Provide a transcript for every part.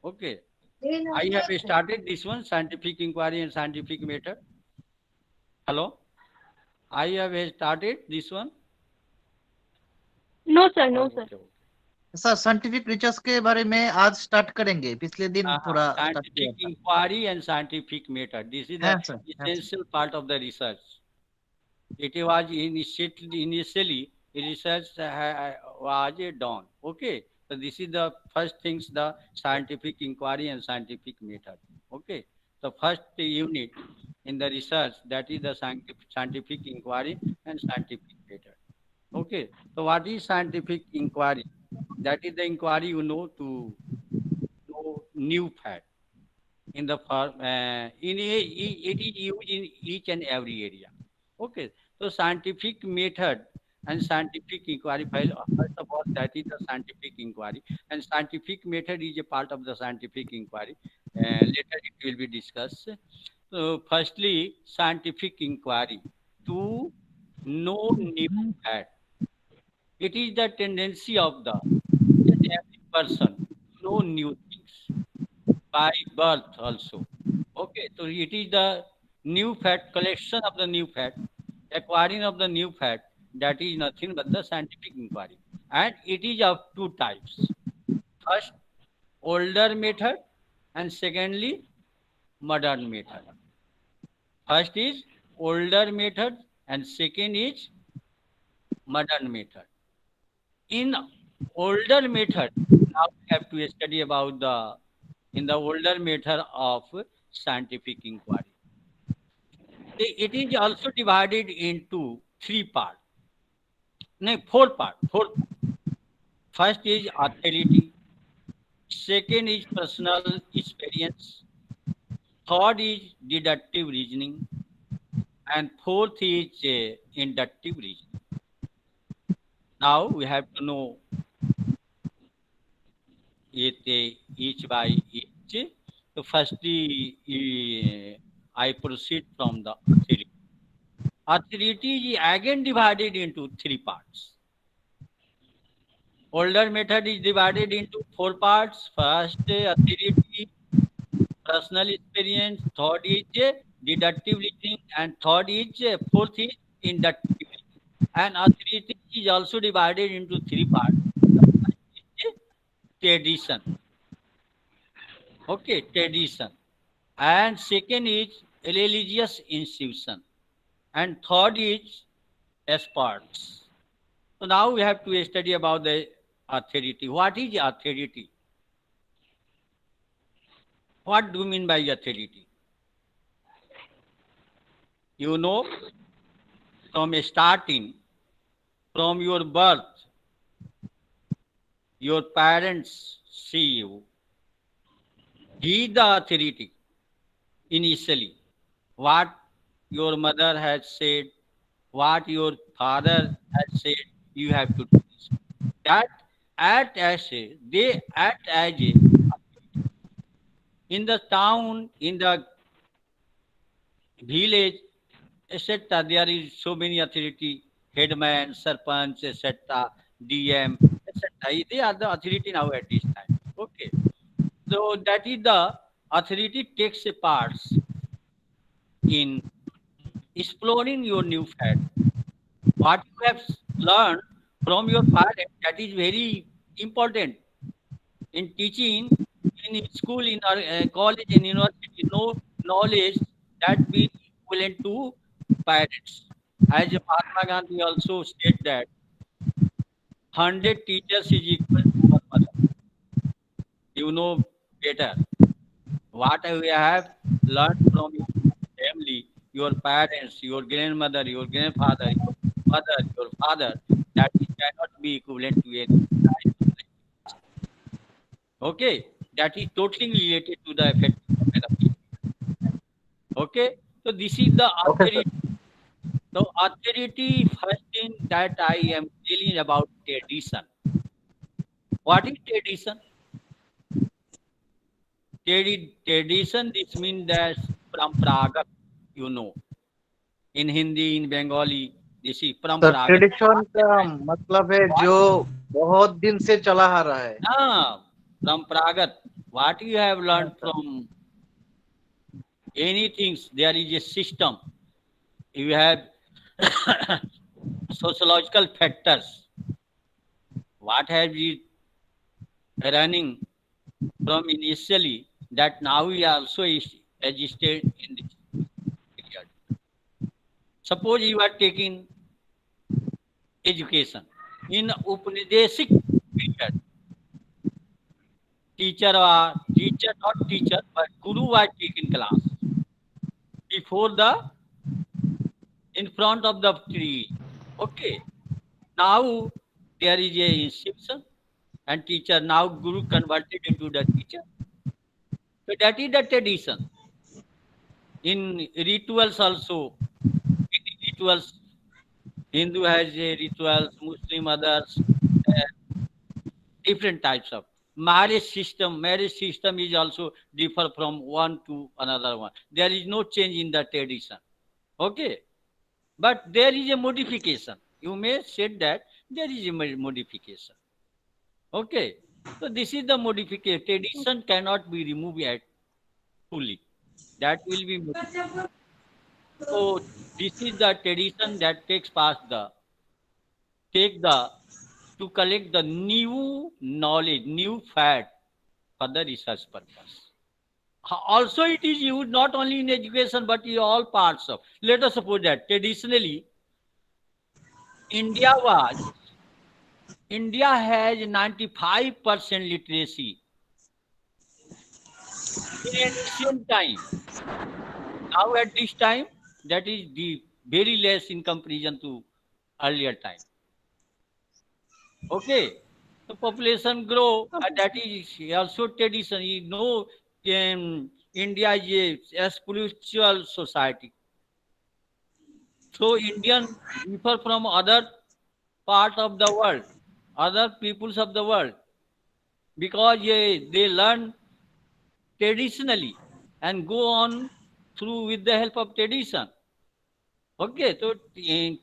Okay. I have started this one, scientific inquiry and scientific method. Hello. I have started this one. No, sir. Oh, No, sir. okay, okay. Sir scientific research के बारे में आज start करेंगे, पिछले दिन थोड़ा start किया Scientific था। inquiry and scientific method. This is the हाँ सर, हाँ sir. essential part of the research. It was initially research was done. Okay, so this is the first things, the scientific inquiry and scientific method. Okay, the first unit in the research, that is the scientific inquiry and scientific method. Okay, so what is scientific inquiry? That is the inquiry, to know new fact in the it is used in each and every area. Okay, so scientific method and scientific inquiry file, first of all, that is the scientific inquiry, and scientific method is a part of the scientific inquiry. Later it will be discussed. So firstly, scientific inquiry, to know new fact. It is the tendency of the each and every person to know new things by birth also. Okay, so it is the new fact, collection of the new fact, acquiring of the new fact, that is nothing but the scientific inquiry. And it is of two types. First, older method, and secondly, modern method. First is older method and second is modern method. In older method, now we have to study about the in the older method of scientific inquiry. It is also divided into three parts. No, four parts. First is authority. Second is personal experience. Third is deductive reasoning. And fourth is inductive reasoning. Now we have to know it each by each. So firstly, I proceed from the authority. Authority is again divided into three parts. Older method is divided into four parts. First, authority, personal experience. Third is deductive reasoning, and third is fourth is inductive reasoning. And authority is also divided into three parts. The first is tradition. Okay, tradition. And second is religious institution. And third is experts. So now we have to study about the authority. What is authority? What do you mean by authority? You know, from starting, from your birth, your parents see you. He is the authority initially. What your mother has said, what your father has said, you have to do this. That they act as a in the town, in the village, etc. There is so many authority, headman, sarpanch, etc., DM, etc. They are the authority now at this time. Okay. So that is the authority takes a part in exploring your new fact. What you have learned from your parents, that is very important in teaching, in school, in our college, in university. No knowledge that be equivalent to parents. As Mahatma Gandhi also said that 100 teachers is equal to one mother. You know better what we have learned from your family, your parents, your grandmother, your grandfather, your mother, your father. That it cannot be equivalent to any child. Okay, that is totally related to the effective pedagogy. Okay, so this is the okay authority. Sir. So authority, first thing that I am telling about tradition. What is tradition? Tradition, this means that parampragat, you know. In Hindi, in Bengali, this is sir parampragat. Tradition का मतलब है What? जो बहुत दिन से चला आ रहा है। हाँ, परंपरागत। What you have learned from anything, there is a system. You have sociological factors. What have you running from initially that now we also existed in this period. Suppose you are taking education in Upanidesic period. Teacher, not teacher, but guru was taking class before the in front of the tree. Okay. Now there is a institution and teacher. Now guru converted into the teacher. So that is the tradition. In rituals also, in rituals, Hindu has a rituals, Muslim others, different types of marriage system. Marriage system is also differ from one to another one. There is no change in the tradition. Okay, but there is a modification. You may say that there is a modification. Okay, so this is the modification. Tradition cannot be removed yet fully. That will be so. This is the tradition that takes past the take the to collect the new knowledge, new fact for the research purpose. Also, it is used not only in education but in all parts of. Let us suppose that traditionally India was India has 95% literacy in ancient time. Now at this time, that is the very less in comparison to earlier time. Okay, the population grow. That is also tradition. You know, India is a spiritual society. So Indian differ from other part of the world, other peoples of the world, because they learn traditionally and go on through with the help of tradition. Okay, so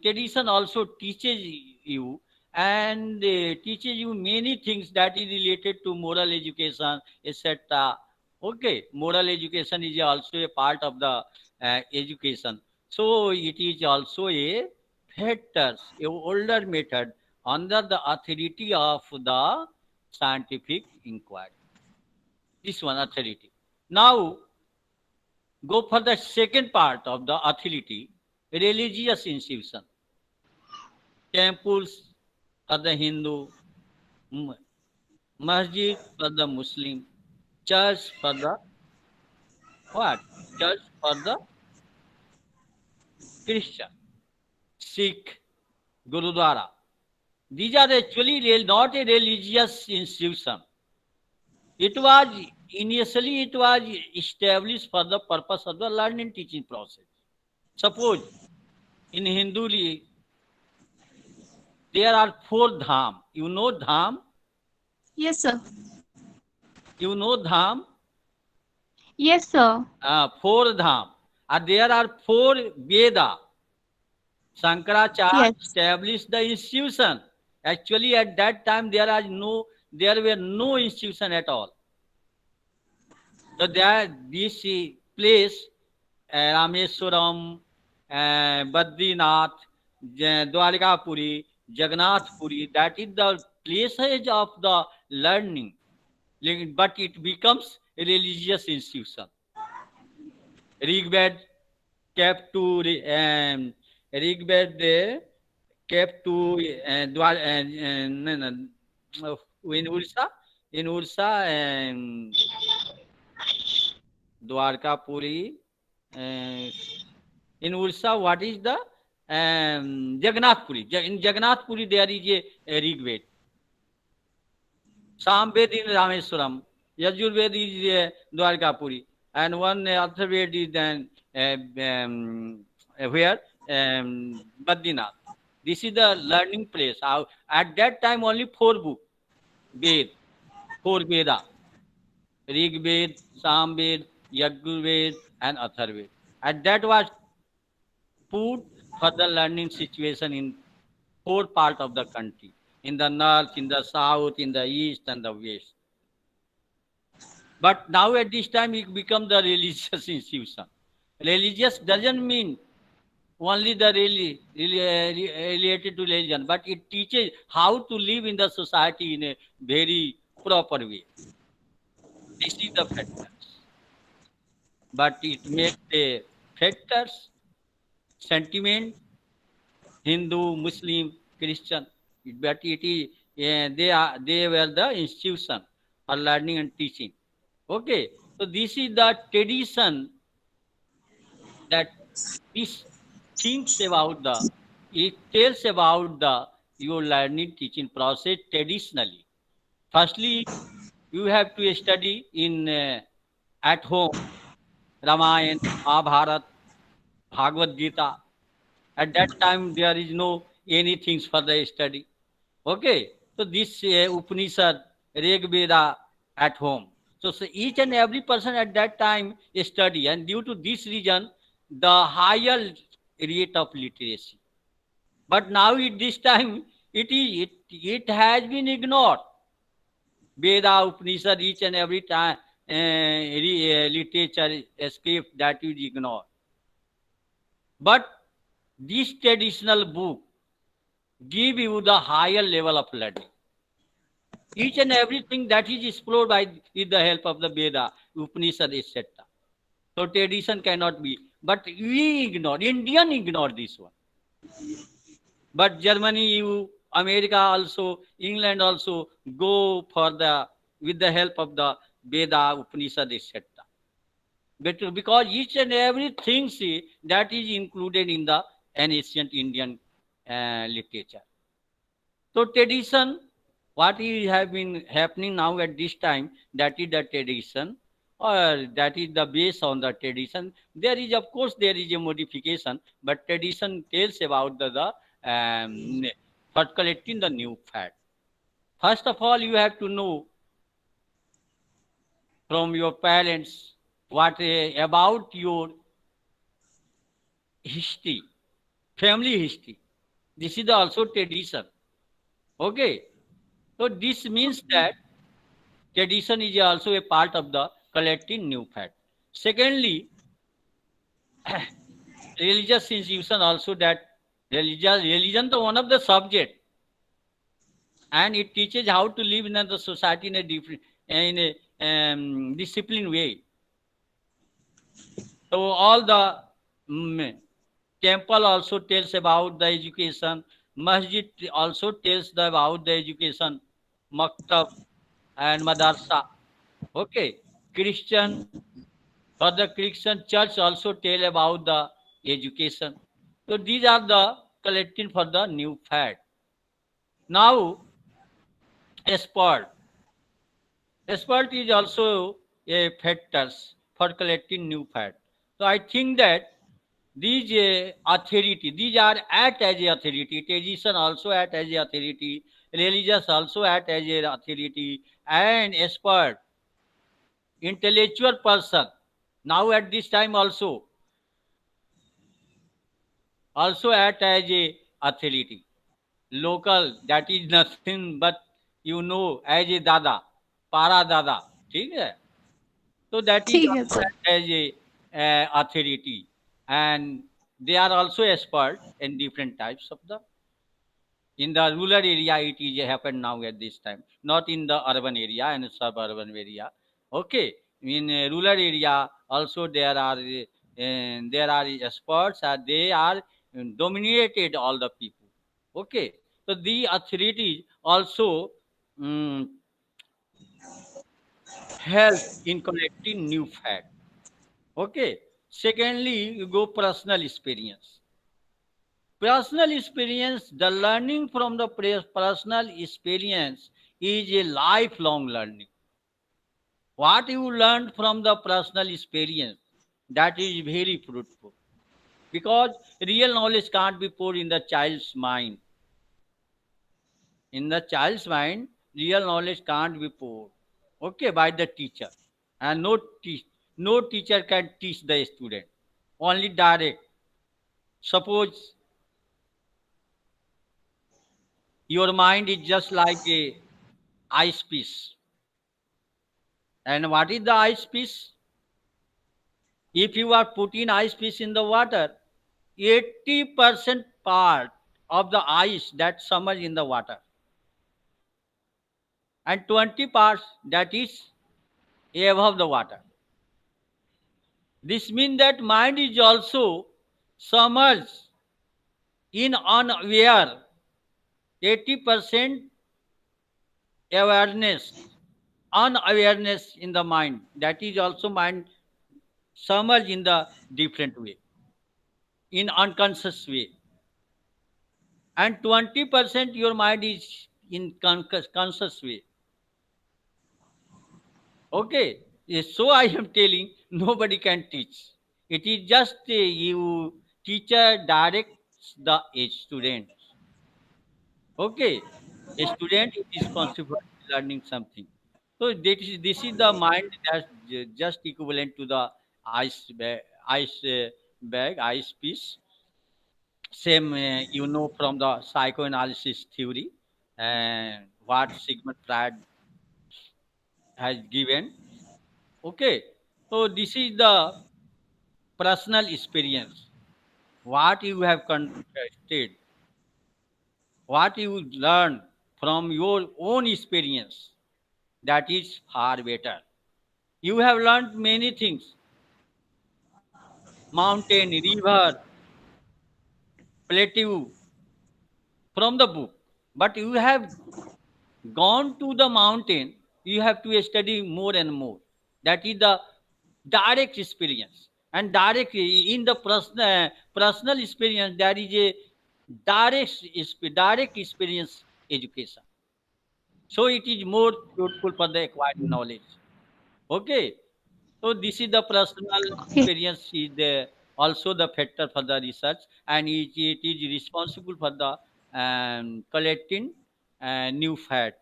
tradition also teaches you and teaches you many things that is related to moral education, etc. Okay, moral education is also a part of the education. So it is also a factors, a older method under the authority of the scientific inquiry. This one authority. Now go for the second part of the authority, religious institution. Temples for the Hindu, masjid for the Muslim, church for the what? Church for the Christian, Sikh, Gurudwara. These are actually not a religious institution. It was initially it was established for the purpose of the learning teaching process. Suppose in Hindu there are 4 dham. You know dham? Yes, sir. You know dham? Yes, sir. 4 dham. There are 4 Veda. Shankaracharya established the institution. Actually, at that time there were no institution at all. So this place, Rameswaram, Badrinath, Dwarkapuri, Jagannathpuri, that is the places of the learning, but it becomes a religious institution. Rigbed kept to Rigbed kept to in Ursa and Dwarkapuri. In Ursa, what is the Jagannathpuri? In Jagannathpuri, there is a Rigved. Samved in Rameswaram. Yajurved is Dwarkapuri. And one Atharved is then where? Badrinath. This is the learning place. At that time, only 4 books. Ved, 4 Veda. Rigved, Samved, Yajurved, and Atharved. And that was put for the learning situation in 4 parts of the country. In the north, in the south, in the east, and the west. But now at this time it become the religious institution. Religious doesn't mean only the related to religion, but it teaches how to live in the society in a very proper way. This is the factors. But it makes the factors, sentiment, Hindu, Muslim, Christian, but it is they were the institution for learning and teaching. Okay, so this is the tradition that this thinks about the it tells about the your learning teaching process traditionally. Firstly, you have to study in at home Ramayana, Mahabharata, Bhagavad Gita. At that time, there is no anything for the study. Okay, so this Upanishad, Rig Veda at home. So each and every person at that time study, and due to this reason, the higher rate of literacy. But now at this time, it has been ignored. Veda, Upanishad, each and every time literature escape that is ignored. But this traditional book give you the higher level of learning. Each and everything that is explored by with the help of the Veda, Upanishad, etc. So tradition cannot be. But we ignore, Indian ignore this one. But Germany, America also, England also go for the with the help of the Veda, Upanishad, etc. But because each and everything that is included in the ancient Indian literature. So tradition, what is have been happening now at this time, that is the tradition, or that is the base on the tradition. There is, of course, there is a modification, but tradition tells about for collecting the new fact. First of all, you have to know from your parents what about your history, family history. This is also tradition. Okay. So this means that tradition is also a part of the collecting new fact. Secondly, religious institution also that religion is one of the subject, and it teaches how to live in the society in a different in a disciplined way. So all the temple also tells about the education. Masjid also tells about the education. Maktab and madarsa. Okay. Christian, for the Christian church also tell about the education. So these are the collecting for the new fact. Now, expert. Expert is also a factors for collecting new fact. So I think that these authority, these are act as a authority. Tradition also act as a authority. Religious also act as a authority. And expert, intellectual person, now at this time also act as a authority. Local, that is nothing but as a dada, para dada. ठीक है? So that is ठीक है also sir. act as a authority, and they are also expert in different types of the. In the rural area, it is happen now at this time, not in the urban area and suburban area. Okay, in rural area also there are experts, and they are dominated all the people. Okay, so the authorities also um, help in collecting new facts. Okay, secondly, you go personal experience. Personal experience, the learning from the personal experience is a lifelong learning. What you learned from the personal experience, that is very fruitful. Because real knowledge can't be poured in the child's mind. In the child's mind, real knowledge can't be poured, okay, by the teacher. And no teacher can teach the student. Only direct. Suppose your mind is just like a ice piece. And what is the ice piece? If you are putting ice piece in the water, 80% part of the ice that submerged in the water, and 20 parts that is above the water. This means that mind is also submerged in unaware. 80% awareness, unawareness in the mind. That is also mind submerged in the different way, in unconscious way. And 20% your mind is in conscious way. Okay. Yes, so I am telling nobody can teach. It is just you teacher directs the student. Okay. A student is responsible for learning something. So this is the mind that's just equivalent to the ice piece. Same, from the psychoanalysis theory and what Sigmund Freud has given. Okay. So this is the personal experience. What you have contested, what you learn from your own experience, that is far better. You have learned many things: mountain, river, plateau, from the book. But you have gone to the mountain, you have to study more and more. That is the direct experience. And directly in the personal experience, there is a direct experience education. So it is more fruitful for the acquired knowledge. Okay. So this is the personal Okay. experience is also the factor for the research, and it is responsible for the collecting new fact.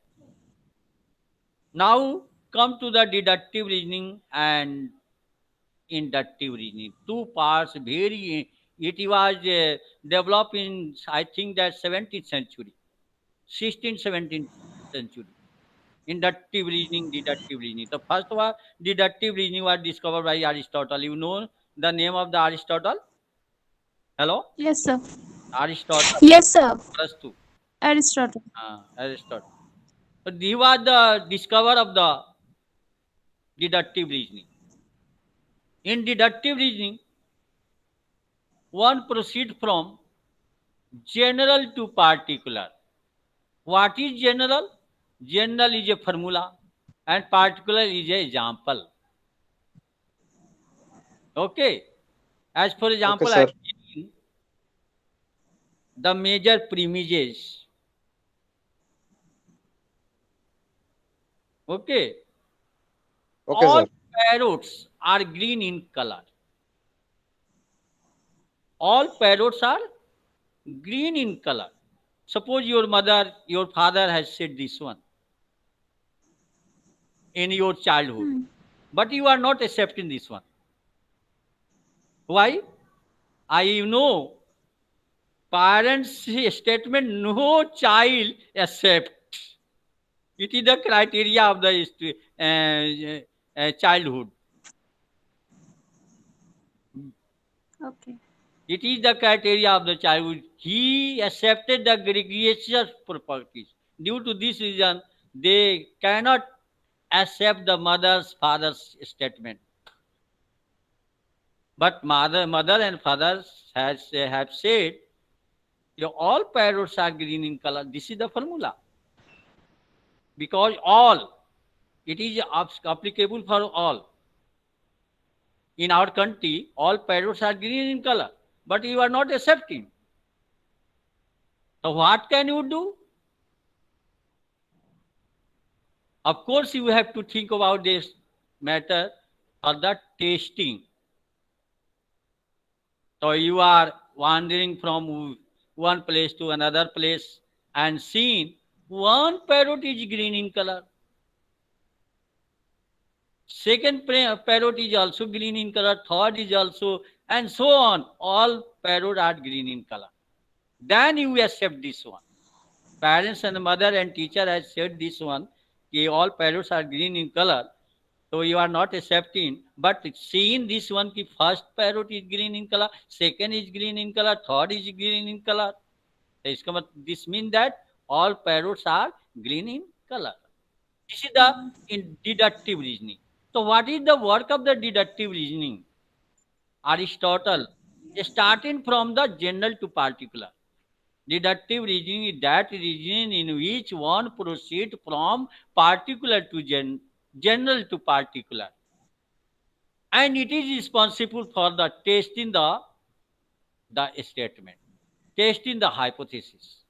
Now come to the deductive reasoning and inductive reasoning. Two parts, very. It was developed in, I think, that 17th century, 16th, 17th century. Inductive reasoning, deductive reasoning. The first one, deductive reasoning, was discovered by Aristotle. You know the name of the Aristotle? Hello? Yes, sir. Aristotle. Yes, sir. Prastu. Aristotle. Aristotle. So he was the discoverer of the deductive reasoning. In deductive reasoning, one proceeds from general to particular. What is general? General is a formula and particular is a example. Okay. As for Okay, example, I sir. am giving the major premises. Okay. Okay, All sir. parrots are green in color. All parrots are green in color. Suppose your mother, your father has said this one in your childhood, Hmm. but you are not accepting this one. Why? I know parents' statement no child accept. It is the criteria of the childhood. Okay. It is the criteria of the childhood. He accepted the gregarious properties. Due to this reason, they cannot accept the father's statement. But mother and father have said, all parrots are green in color. This is the formula. Because it is applicable for all. In our country, all parrots are green in color, but you are not accepting. So what can you do? Of course, you have to think about this matter for the tasting. So you are wandering from one place to another place and seeing one parrot is green in color. Second parrot is also green in color. Third is also, and so on. All parrot are green in color. Then you accept this one. Parents and mother and teacher has said this one, all parrots are green in color. So you are not accepting, but seeing this one, ki first parrot is green in color, second is green in color, third is green in color. This means that all parrots are green in color. This is the deductive reasoning. So what is the work of the deductive reasoning? Aristotle, starting from the general to particular. Deductive reasoning is that reasoning in which one proceeds from particular to general to particular. And it is responsible for the testing the statement, testing the hypothesis.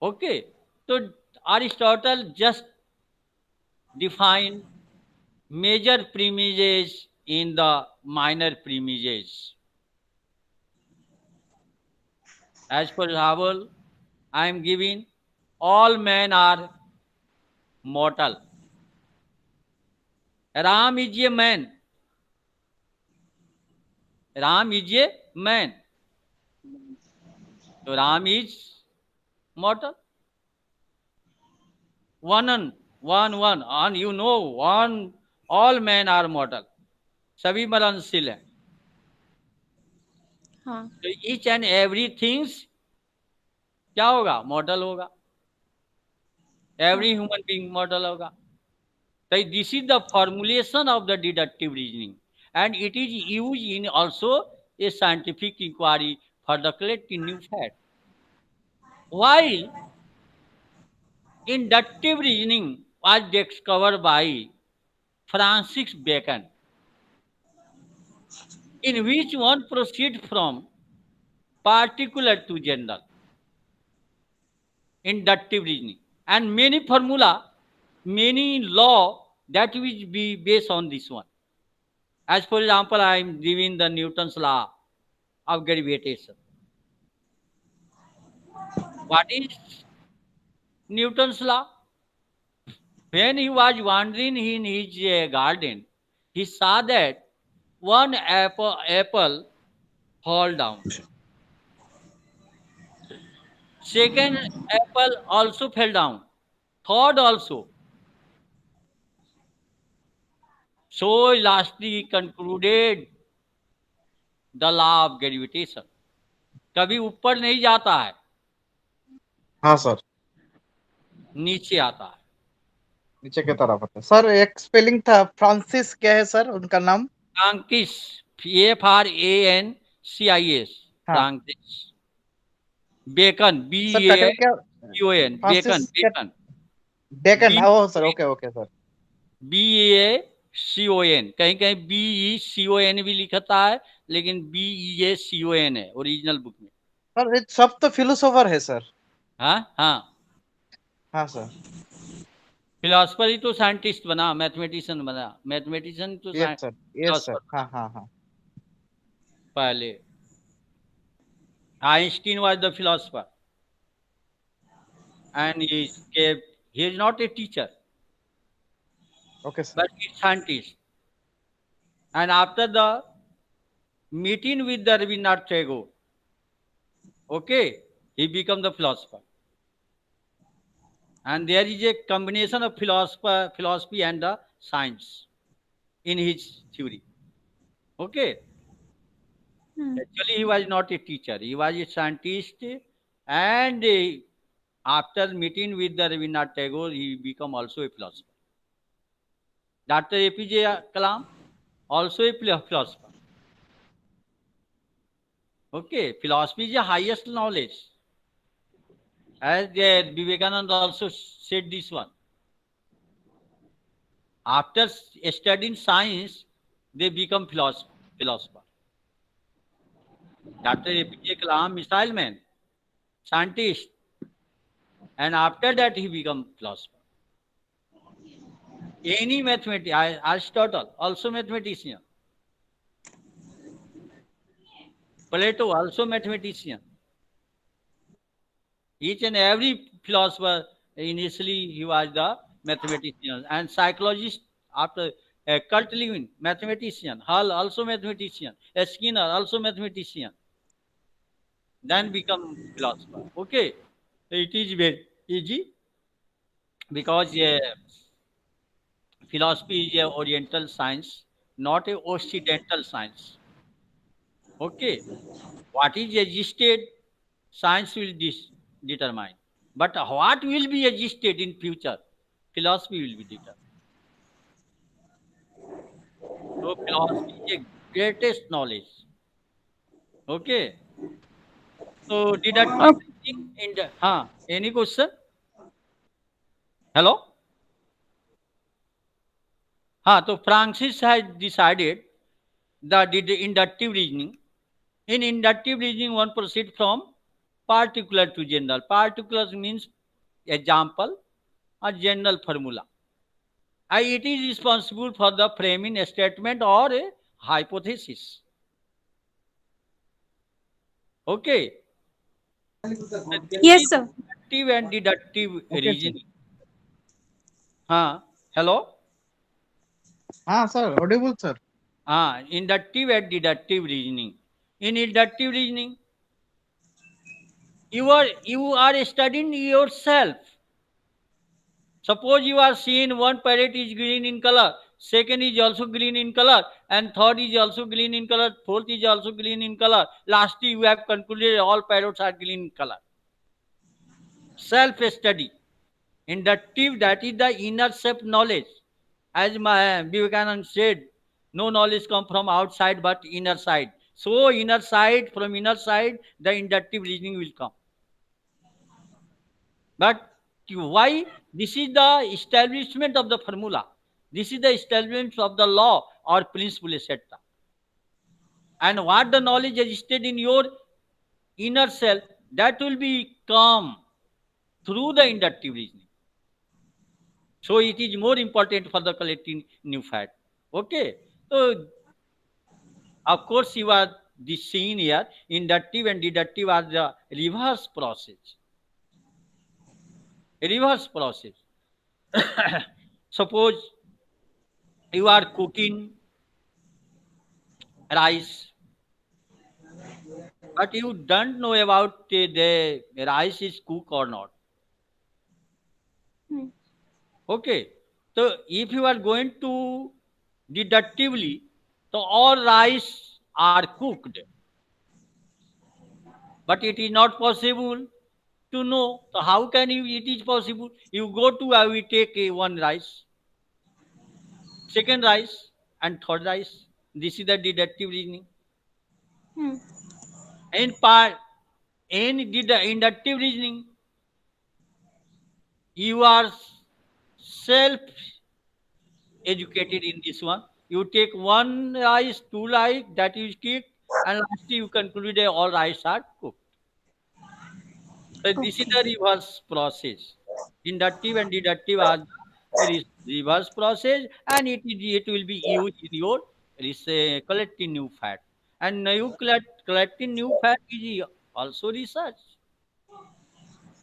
Okay, so Aristotle just defined major premises in the minor premises. As per Howell, I am giving all men are mortal. Ram is a man. Ram is a man. So Ram is mortal. One, you know, one, all men are mortal. सभी मरणशील है. हाँ. तो each and every things क्या होगा? Mortal होगा. Every human being mortal होगा. So this is the formulation of the deductive reasoning, and it is used in also a scientific inquiry for the collecting new fact. While inductive reasoning was discovered by Francis Bacon, in which one proceeds from particular to general. Inductive reasoning, and many formula, many law that will be based on this one. As for example, I am giving the Newton's law of gravitation. What is Newton's law? When he was wandering in his garden, he saw that one apple fall down. Second apple also fell down. Third also. So lastly he concluded the law of gravitation. कभी ऊपर नहीं जाता है. हाँ sir. नीचे आता है. नीचे की तरफ आता है. सर एक स्पेलिंग था, फ्रांसिस क्या है सर उनका नाम? फ्रांकिस, FRANCIS, फ्रांकिस. Bacon, BEACON, bacon. Bacon, oh sir, okay okay sir. BEACON, कहीं कहीं BECON भी लिखता है, लेकिन BEACON है ओरिजिनल बुक में. सर ये सब तो फिलोसोफर है सर. हाँ हाँ हाँ सर. फिलोसफर ही तो साइंटिस्ट बना, मैथमेटिशियन बना. मैथमेटिशियन तो यस सर, यस सर. हाँ हाँ हाँ. पहले Einstein was the philosopher, and he is not a teacher, okay sir. but he's scientist. And after the meeting with the Rabindranath Tagore, okay, he become the philosopher. And there is a combination of philosophy and the science in his theory. Okay. Actually, he was not a teacher. He was a scientist, and after meeting with the Rabindranath Tagore, he become also a philosopher. Dr. APJ Kalam, also a philosopher. Okay, philosophy is the highest knowledge. As Vivekananda also said this one. After studying science, they become philosopher. Dr. APJ Kalam, missile man, scientist, and after that he become philosopher. Any mathematician, Aristotle, also mathematician. Plato, also mathematician. Each and every philosopher, initially he was the mathematician, and psychologist after Kurt Lewin, mathematician. Hull, also mathematician. Skinner, also mathematician. Then become philosopher. Okay, it is very easy. because philosophy is a oriental science, not a occidental science. Okay, what is existed, science will determine. But what will be existed in future, philosophy will be determined. So philosophy is the greatest knowledge. Okay. So deductive Okay. reasoning in the any question? Hello? So Francis has decided the inductive reasoning. In inductive reasoning, one proceeds from particular to general. Particulars means example or general formula. It is responsible for the framing a statement or a hypothesis. Okay. So this Yes, is sir. inductive and deductive Okay, sir. reasoning. Hello? हाँ sir, audible sir. Inductive and deductive reasoning. In inductive reasoning, you are studying yourself. Suppose you are seeing one parrot is green in color, second is also green in color, and third is also green in color, fourth is also green in color. Lastly, you have concluded all parrots are green in color. Self-study. Inductive, that is the inner self knowledge. As my Vivekananda said, no knowledge come from outside but inner side. So inner side, from inner side, the inductive reasoning will come. But why? This is the establishment of the formula. This is the establishment of the law or principle, etc. And what the knowledge existed in your inner self, that will be come through the inductive reasoning. So it is more important for the collecting new fact. Okay. So of course you are the seeing here, inductive and deductive are the reverse process. Reverse process. Suppose you are cooking rice, but you don't know about the rice is cooked or not. Hmm. Okay. So if you are going to deductively, so all rice are cooked, but it is not possible to know. So how can you? It is possible. You go to we take one rice, second rice, and third rice. This is the deductive reasoning. Hmm. In part, in inductive reasoning, you are self educated in this one. You take one rice, two rice that is cooked, and lastly you conclude that all rice are cooked. So this is Okay. the reverse process. Inductive and deductive are the reverse process, and it will be used in your collecting new fact. And new collecting new fact is also research.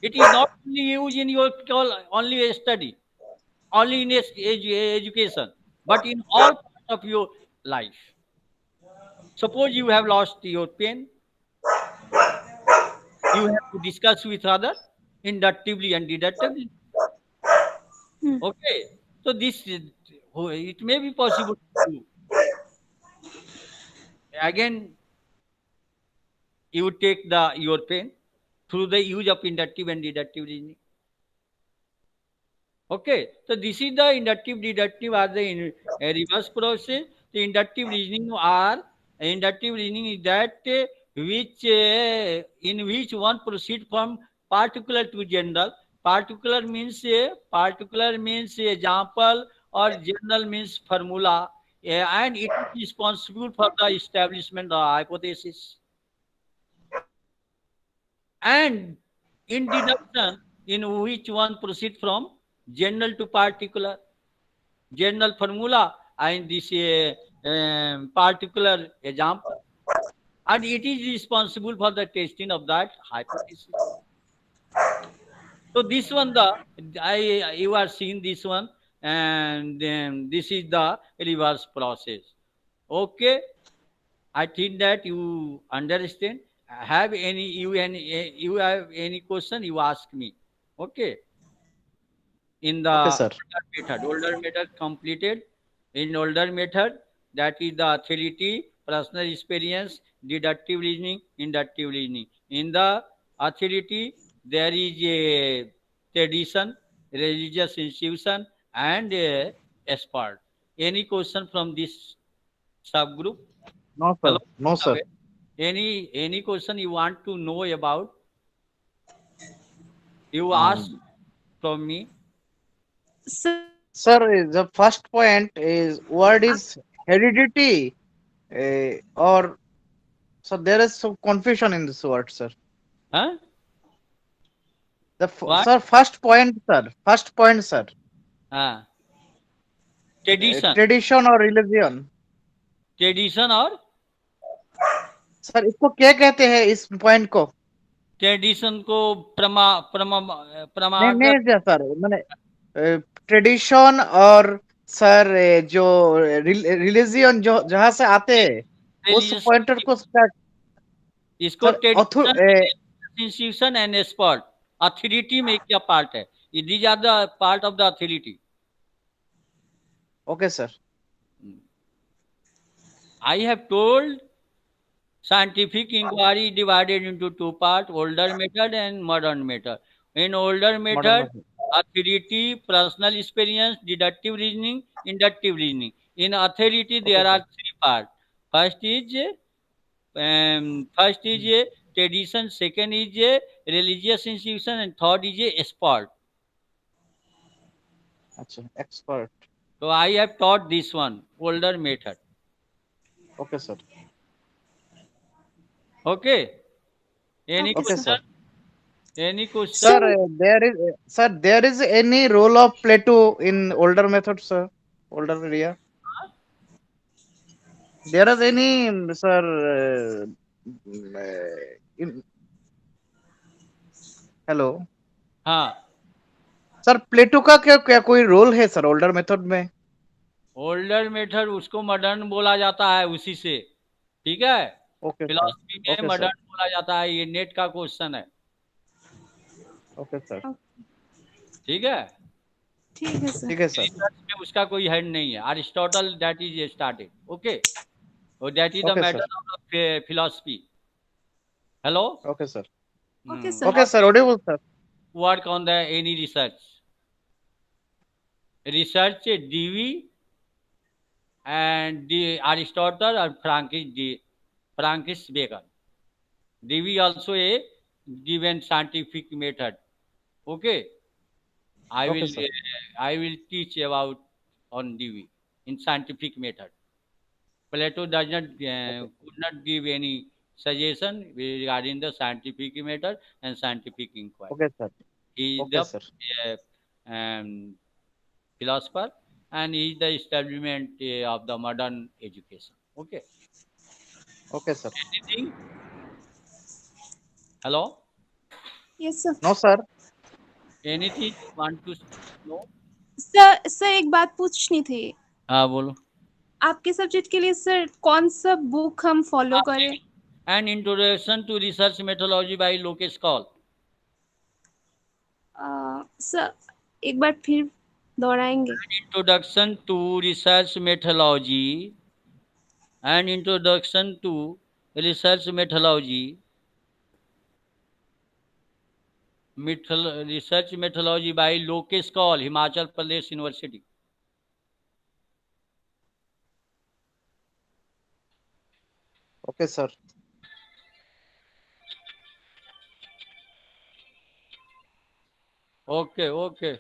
It is not only used in your only a study, only in education, but in all parts of your life. Suppose you have lost your pen, you have to discuss with other inductively and deductively. Hmm. Okay, so this it may be possible to again you take the your pen through the use of inductive and deductive reasoning. Okay, so this is the inductive deductive are the reverse process. The inductive reasoning is that which in which one proceed from particular to general. Particular means example or general means formula, and it is responsible for the establishment of hypothesis. And in deduction, in which one proceed from general to particular, general formula and this particular example, and it is responsible for the testing of that hypothesis. So this one, you are seeing this one, and then this is the reverse process. Okay, I think that you understand. Have any you have any question? You ask me. Okay. in the Okay, sir. older method completed. In older method, that is the authority, personal experience, deductive reasoning, inductive reasoning. In the authority, there is a tradition, religious institution, and a expert. Any question from this subgroup? No, sir. Hello? No, sir. Any question you want to know about? You ask Um, from me. Sir, sir, the first point is word is heredity, or so there is some confusion in this word, sir. Huh? What? Sir, first point, sir. First point, sir. Ah, tradition. Tradition or religion. Tradition or sir इसको क्या कहते हैं इस point को? Tradition को नहीं प्रमागत नहीं sir मैंने ट्रेडिशन और सर जो रिलीजियन जो जहाँ से आते हैं उस रिलीजियस पॉइंटर को स्टार्ट इसको sir tradition institution and expert authority में क्या पार्ट है? These are the part of the authority. Okay sir. I have told scientific inquiry divided into two parts, older method and modern method. In older method, authority, personal experience, deductive reasoning, inductive reasoning. In authority, there are three parts. First is a tradition, second is a religious institution, and third is a sport. अच्छा expert. So I have taught this one, older method. Okay sir. Okay. Any Okay, okay question? Sir. Any question? Sir, there is any role of Plato in older method, sir? Older area. There is any, sir? Hello. हाँ. Sir प्लेटो का क्या क्या कोई role है sir older method में? Older method उसको modern बोला जाता है उसी से. ठीक है. Okay sir. फिलॉसफी में ओके सर. मॉडर्न बोला जाता है. ये नेट का क्वेश्चन है. Okay sir. ठीक है. ठीक है सर. ठीक है सर. रिसर्च में उसका कोई हेड नहीं है. Aristotle that is started. Okay. और that is the okay sir. Matter of philosophy. Hello. Okay sir. Okay, sir. Okay sir. Audible sir. Work on the any research. Research DV and Aristotle and Francis Bacon. DV also a given scientific method. Okay, Okay, sir. I will teach about on DV in scientific method. Plato does not could not give any suggestion regarding the scientific method and scientific inquiry. Okay sir. He is okay the sir. philosopher and he is the establishment of the modern education. Okay. Okay sir. Anything? Hello? Yes, sir. No sir. Anything you want to know? Sir एक बात पूछनी थी. हाँ बोलो. आपके subject के लिए sir कौन सा बुक हम फॉलो करें? An introduction to research methodology by Lokesh Kaul. Sir एक बार फिर दोहराएंगे? Introduction to research methodology. An introduction to research methodology. Research methodology by Lokesh Kaul, Himachal Pradesh University. Okay sir. Okay, okay.